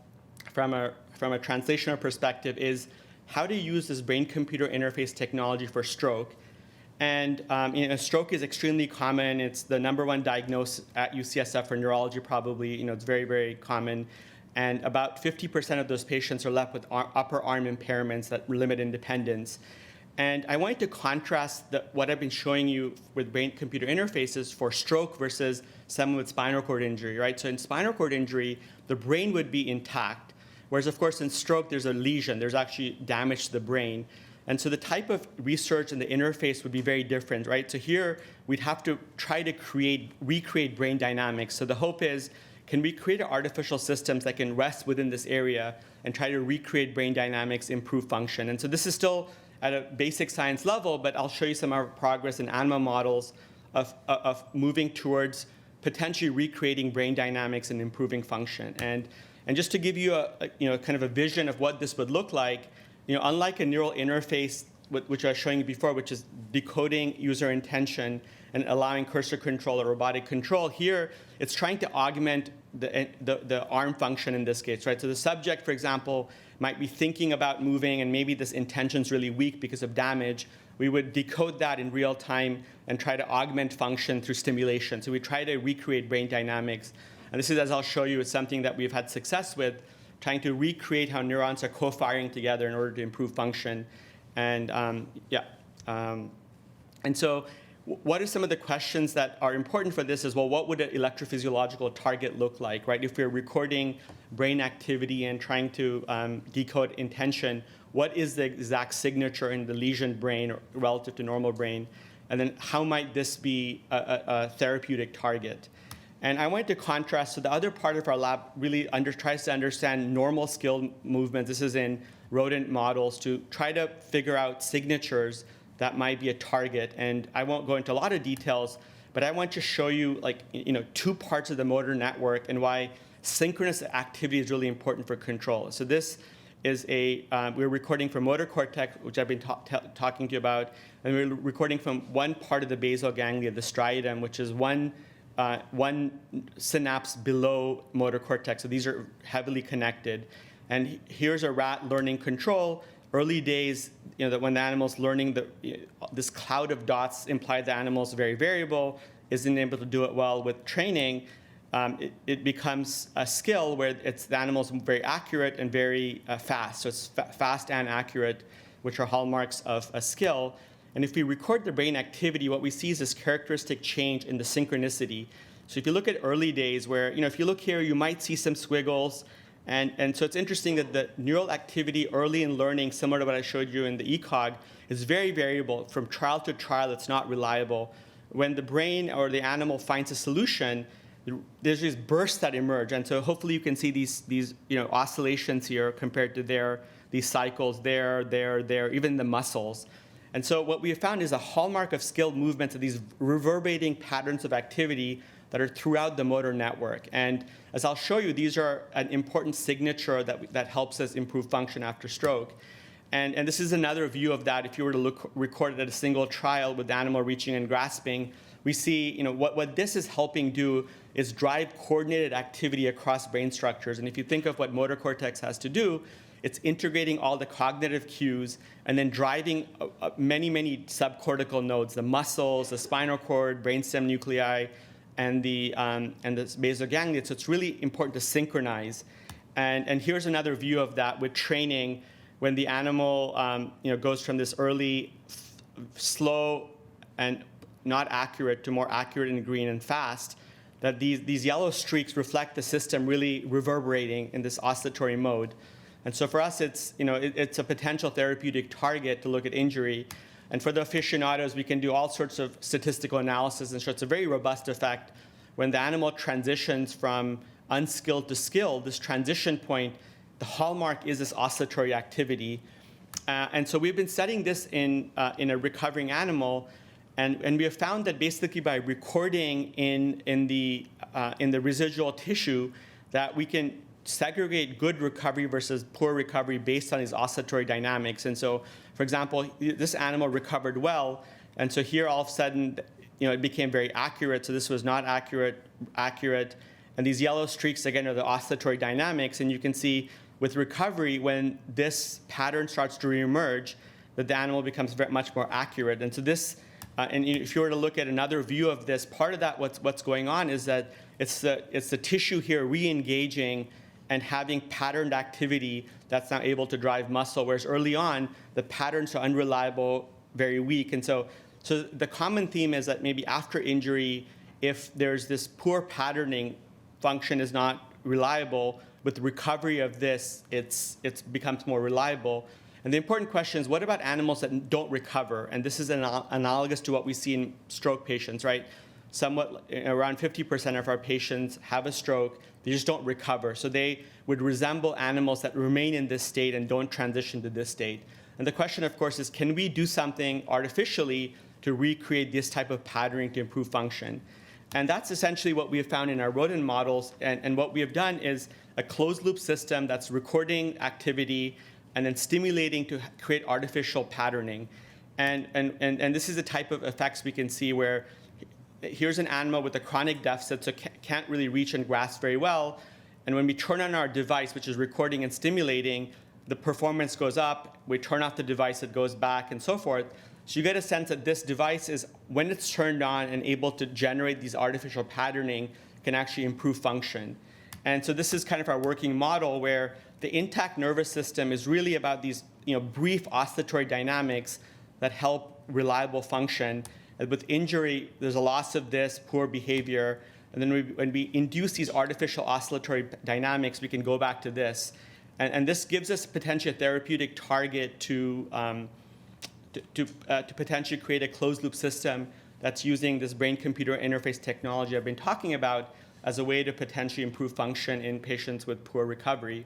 from a translational perspective, is how to use this brain-computer interface technology for stroke. And stroke is extremely common. It's the #1 diagnosis at UCSF for neurology, probably. It's very, very common. And about 50% of those patients are left with upper arm impairments that limit independence. And I wanted to contrast what I've been showing you with brain-computer interfaces for stroke versus someone with spinal cord injury, right? So in spinal cord injury, the brain would be intact, whereas, of course, in stroke, there's a lesion. There's actually damage to the brain. And so the type of research in the interface would be very different, right? So here, we'd have to try to recreate brain dynamics. So the hope is, can we create artificial systems that can rest within this area and try to recreate brain dynamics, improve function? And so this is still at a basic science level, but I'll show you some of our progress in animal models of moving towards potentially recreating brain dynamics and improving function. And just to give you a kind of a vision of what this would look like, unlike a neural interface, which I was showing you before, which is decoding user intention and allowing cursor control or robotic control, here it's trying to augment the arm function in this case, right? So the subject, for example, might be thinking about moving, and maybe this intention's really weak because of damage. We would decode that in real time and try to augment function through stimulation. So we try to recreate brain dynamics. And this is, as I'll show you, it's something that we've had success with, trying to recreate how neurons are co-firing together in order to improve function. And and so what are some of the questions that are important for this is, well, what would an electrophysiological target look like, right? If we're recording brain activity and trying to decode intention, what is the exact signature in the lesion brain relative to normal brain? And then how might this be a therapeutic target? And I wanted to contrast, so the other part of our lab really tries to understand normal skill movements. This is in rodent models to try to figure out signatures that might be a target. And I won't go into a lot of details, but I want to show you two parts of the motor network and why synchronous activity is really important for control. So this is we're recording from motor cortex, which I've been talking to you about, and we're recording from one part of the basal ganglia, the striatum, which is one synapse below motor cortex. So these are heavily connected. And here's a rat learning control. Early days, that when the animal's learning, this cloud of dots imply the animal's very variable, isn't able to do it well. With training, it becomes a skill where the animal's very accurate and very fast. So it's fast and accurate, which are hallmarks of a skill. And if we record the brain activity, what we see is this characteristic change in the synchronicity. So if you look at early days where, if you look here, you might see some squiggles. And so it's interesting that the neural activity early in learning, similar to what I showed you in the ECOG, is very variable. From trial to trial, it's not reliable. When the brain or the animal finds a solution, there's these bursts that emerge. And so hopefully you can see these oscillations here compared to these cycles there, even the muscles. And so what we have found is a hallmark of skilled movements are these reverberating patterns of activity that are throughout the motor network. And as I'll show you, these are an important signature that helps us improve function after stroke. And this is another view of that. If you were to record it at a single trial with the animal reaching and grasping, we see what this is helping do is drive coordinated activity across brain structures. And if you think of what motor cortex has to do, it's integrating all the cognitive cues and then driving many subcortical nodes, the muscles, the spinal cord, brainstem nuclei, and the basal ganglia. So it's really important to synchronize. And here's another view of that with training, when the animal goes from this early slow and not accurate to more accurate and green and fast, that these yellow streaks reflect the system really reverberating in this oscillatory mode. And so for us, it's a potential therapeutic target to look at injury. And for the aficionados, we can do all sorts of statistical analysis and show it's a very robust effect. When the animal transitions from unskilled to skilled, this transition point, the hallmark is this oscillatory activity. And so we've been studying this in a recovering animal, and we have found that basically by recording in the residual tissue that we can segregate good recovery versus poor recovery based on these oscillatory dynamics. And so, for example, this animal recovered well, and so here all of a sudden, it became very accurate. So this was not accurate. And these yellow streaks, again, are the oscillatory dynamics. And you can see with recovery, when this pattern starts to reemerge, that the animal becomes much more accurate. And so this, and if you were to look at another view of this, part of that, what's going on is that it's the tissue here re-engaging and having patterned activity that's now able to drive muscle, whereas early on, the patterns are unreliable, very weak. And so the common theme is that maybe after injury, if there's this poor patterning, function is not reliable. With recovery of this, it becomes more reliable. And the important question is, what about animals that don't recover? And this is analogous to what we see in stroke patients, right? Somewhat around 50% of our patients have a stroke. They just don't recover. So they would resemble animals that remain in this state and don't transition to this state. And the question, of course, is can we do something artificially to recreate this type of patterning to improve function? And that's essentially what we have found in our rodent models. And what we have done is a closed-loop system that's recording activity and then stimulating to create artificial patterning. And this is the type of effects we can see where here's an animal with a chronic deficit, so can't really reach and grasp very well. And when we turn on our device, which is recording and stimulating, the performance goes up. We turn off the device, it goes back, and so forth. So you get a sense that this device is, when it's turned on and able to generate these artificial patterning, can actually improve function. And so this is kind of our working model where the intact nervous system is really about these brief oscillatory dynamics that help reliable function. And with injury, there's a loss of this, poor behavior. And then when we induce these artificial oscillatory dynamics, we can go back to this. And this gives us potentially a therapeutic target to potentially create a closed-loop system that's using this brain-computer interface technology I've been talking about as a way to potentially improve function in patients with poor recovery.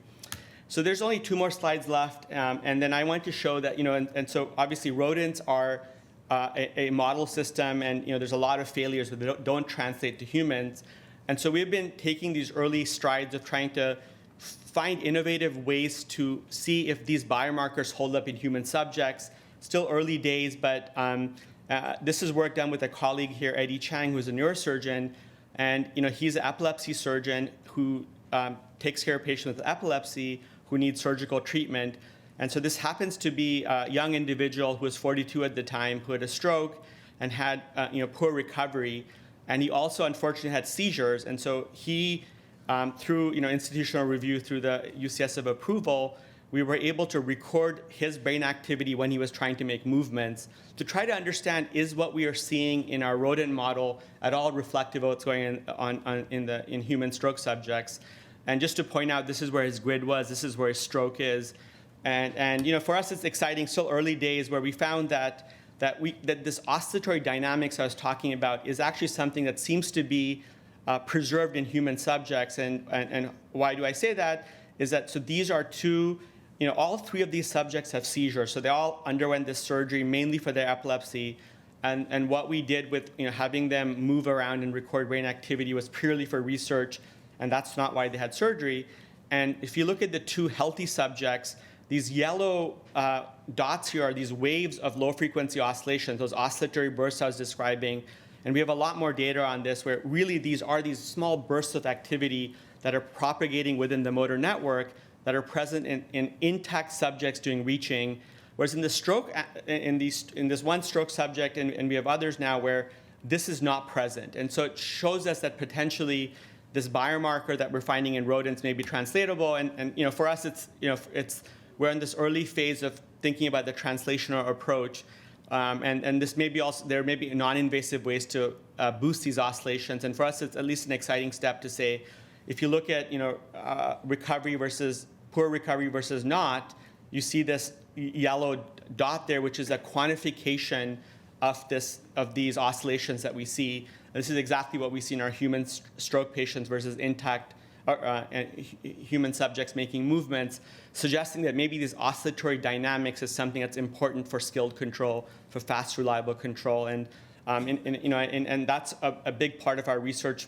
So there's only 2 more slides left, and then I want to show that, and so obviously rodents are a model system, and there's a lot of failures that don't translate to humans. And so we've been taking these early strides of trying to find innovative ways to see if these biomarkers hold up in human subjects. Still early days, but this is work done with a colleague here, Eddie Chang, who's a neurosurgeon, and he's an epilepsy surgeon who takes care of patients with epilepsy who need surgical treatment. And so this happens to be a young individual who was 42 at the time, who had a stroke and had poor recovery, and he also unfortunately had seizures. And so he, through institutional review, through the UCSF approval, we were able to record his brain activity when he was trying to make movements to try to understand, is what we are seeing in our rodent model at all reflective of what's going on in human stroke subjects. And just to point out, this is where his grid was, this is where his stroke is. And for us, it's exciting, still early days, where we found that this oscillatory dynamics I was talking about is actually something that seems to be preserved in human subjects. And why do I say that? Is that, so these are 2, all 3 of these subjects have seizures. So they all underwent this surgery mainly for their epilepsy. And what we did with having them move around and record brain activity was purely for research, and that's not why they had surgery. And if you look at the 2 healthy subjects, these yellow dots here are these waves of low-frequency oscillations, those oscillatory bursts I was describing. And we have a lot more data on this, where really these are these small bursts of activity that are propagating within the motor network that are present in intact subjects doing reaching. Whereas in the stroke, in this one stroke subject, and we have others now where this is not present. And so it shows us that potentially this biomarker that we're finding in rodents may be translatable. And for us, we're in this early phase of thinking about the translational approach. And this may be also, there may be non-invasive ways to boost these oscillations. And for us, it's at least an exciting step to say, if you look at recovery versus poor recovery versus not, you see this yellow dot there, which is a quantification of these oscillations that we see. This is exactly what we see in our human stroke patients versus intact human subjects making movements, suggesting that maybe these oscillatory dynamics is something that's important for skilled control, for fast, reliable control, and that's a big part of our research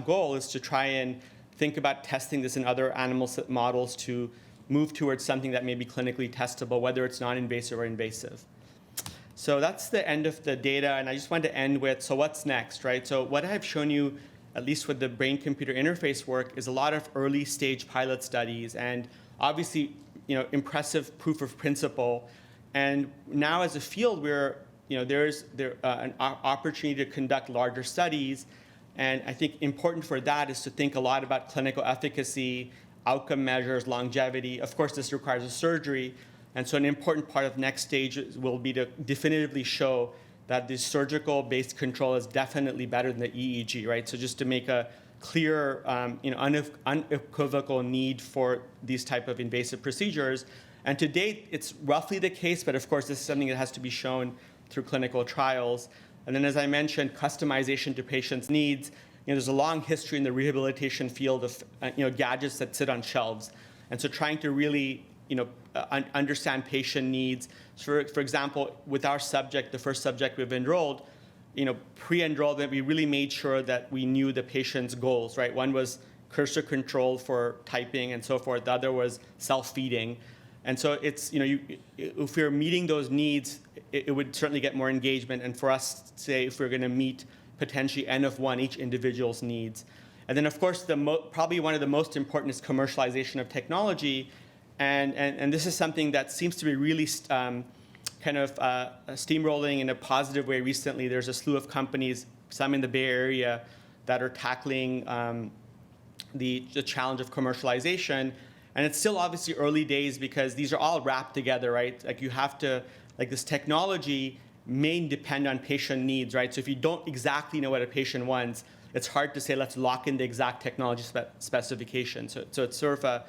goal, is to try and think about testing this in other animal models to move towards something that may be clinically testable, whether it's non-invasive or invasive. So that's the end of the data, and I just wanted to end with, so what's next, right? So what I've shown you, at least with the brain-computer interface work, is a lot of early-stage pilot studies, and obviously, impressive proof of principle. And now, as a field, there's an opportunity to conduct larger studies, and I think important for that is to think a lot about clinical efficacy, outcome measures, longevity. Of course, this requires a surgery, and so an important part of next stage will be to definitively show that the surgical-based control is definitely better than the EEG, right? So just to make a clear, unequivocal need for these type of invasive procedures. And to date, it's roughly the case, but of course, this is something that has to be shown through clinical trials. And then, as I mentioned, customization to patients' needs. There's a long history in the rehabilitation field of gadgets that sit on shelves, and so trying to really understand patient needs. For example, with our subject, the first subject we've enrolled, pre-enrollment, we really made sure that we knew the patient's goals, right? One was cursor control for typing and so forth. The other was self-feeding. And so it's, if we're meeting those needs, it would certainly get more engagement. And for us, say, if we're going to meet potentially N of 1, each individual's needs. And then, of course, probably one of the most important is commercialization of technology. And this is something that seems to be really steamrolling in a positive way recently. There's a slew of companies, some in the Bay Area, that are tackling the challenge of commercialization. And it's still obviously early days because these are all wrapped together, right? Like you have to, this technology may depend on patient needs, right? So if you don't exactly know what a patient wants, it's hard to say, let's lock in the exact technology specification. So it's sort of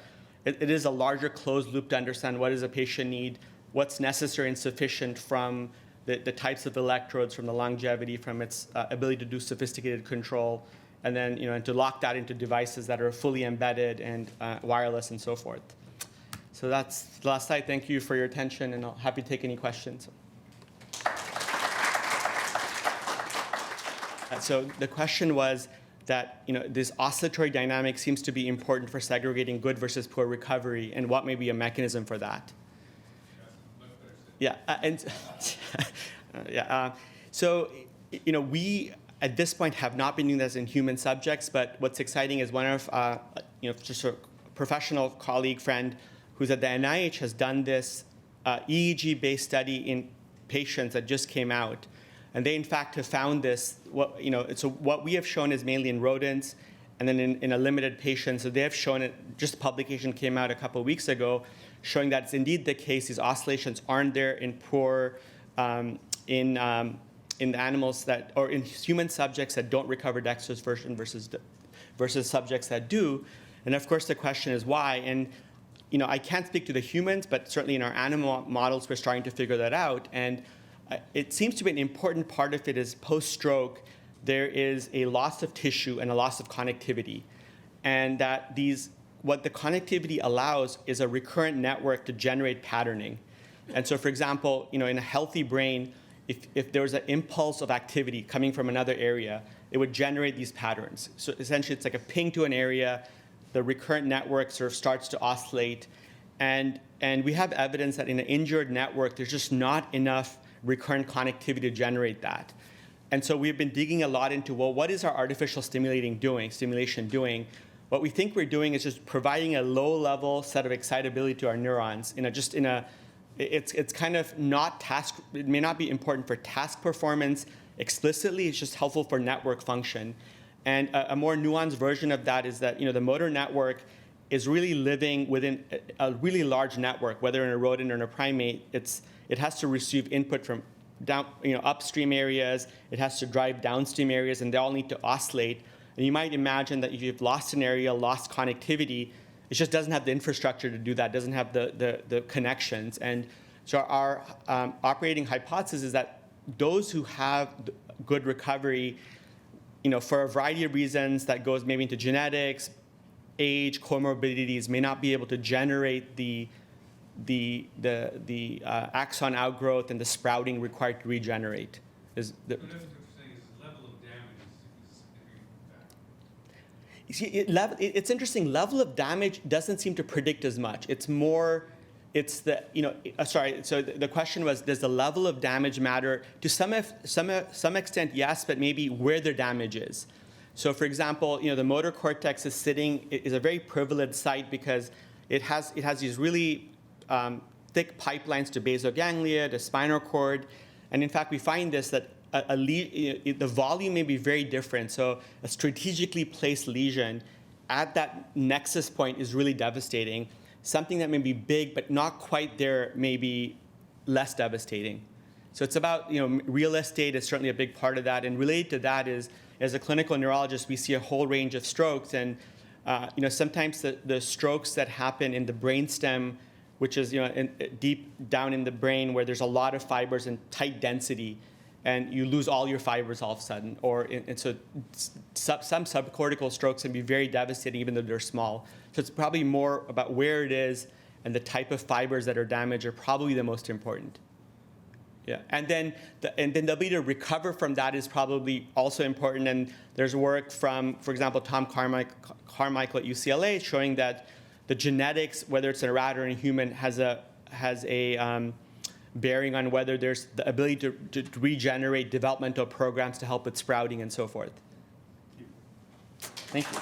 it is a larger closed loop to understand what does a patient need, what's necessary and sufficient from the types of electrodes, from the longevity, from its ability to do sophisticated control, and then and to lock that into devices that are fully embedded and wireless and so forth. So that's the last slide. Thank you for your attention, and I'll happy to take any questions. So the question was that this oscillatory dynamic seems to be important for segregating good versus poor recovery, and what may be a mechanism for that? Yeah, so we at this point have not been doing this in human subjects, but what's exciting is one of just a professional colleague friend who's at the NIH has done this EEG-based study in patients that just came out. And they, in fact, have found this. So what we have shown is mainly in rodents, and then in a limited patient. So they have shown it. Just a publication came out a couple of weeks ago, showing that it's indeed the case. These oscillations aren't there in poor in the animals that, or in human subjects that don't recover dextrose version versus subjects that do. And of course, the question is why. And I can't speak to the humans, but certainly in our animal models, we're starting to figure that out. And it seems to be an important part of it is post-stroke, there is a loss of tissue and a loss of connectivity. And that what the connectivity allows is a recurrent network to generate patterning. And so, for example, in a healthy brain, if there was an impulse of activity coming from another area, it would generate these patterns. So essentially, it's like a ping to an area, the recurrent network sort of starts to oscillate. And we have evidence that in an injured network, there's just not enough recurrent connectivity to generate that. And so we've been digging a lot into, well, what is our artificial stimulation doing? What we think we're doing is just providing a low-level set of excitability to our neurons. It's kind of not task. It may not be important for task performance explicitly. It's just helpful for network function. And a more nuanced version of that is that the motor network is really living within a really large network, whether in a rodent or in a primate. It has to receive input from upstream areas. It has to drive downstream areas, and they all need to oscillate. And you might imagine that if you've lost an area, lost connectivity, it just doesn't have the infrastructure to do that, doesn't have the connections. And So our operating hypothesis is that those who have good recovery, for a variety of reasons that goes maybe into genetics, age, comorbidities, may not be able to generate the axon outgrowth and the sprouting required to regenerate. That's what you're saying is the level of damage is a significant factor. It's interesting. Level of damage doesn't seem to predict as much. It's more, it's the, sorry, so the question was, does the level of damage matter? To some extent, yes, but maybe where the damage is. So for example, the motor cortex is a very privileged site because it has these really thick pipelines to basal ganglia, to spinal cord. And in fact, we find this, that the volume may be very different. So a strategically placed lesion at that nexus point is really devastating. Something that may be big but not quite there may be less devastating. So it's about, real estate is certainly a big part of that. And related to that is, as a clinical neurologist, we see a whole range of strokes. And sometimes the strokes that happen in the brainstem, which is deep down in the brain where there's a lot of fibers and tight density, and you lose all your fibers all of a sudden. And so some subcortical strokes can be very devastating even though they're small. So it's probably more about where it is and the type of fibers that are damaged are probably the most important. Yeah, and then the ability to recover from that is probably also important. And there's work from, for example, Tom Carmichael at UCLA showing that the genetics, whether it's in a rat or in a human, has a bearing on whether there's the ability to regenerate developmental programs to help with sprouting and so forth. Thank you.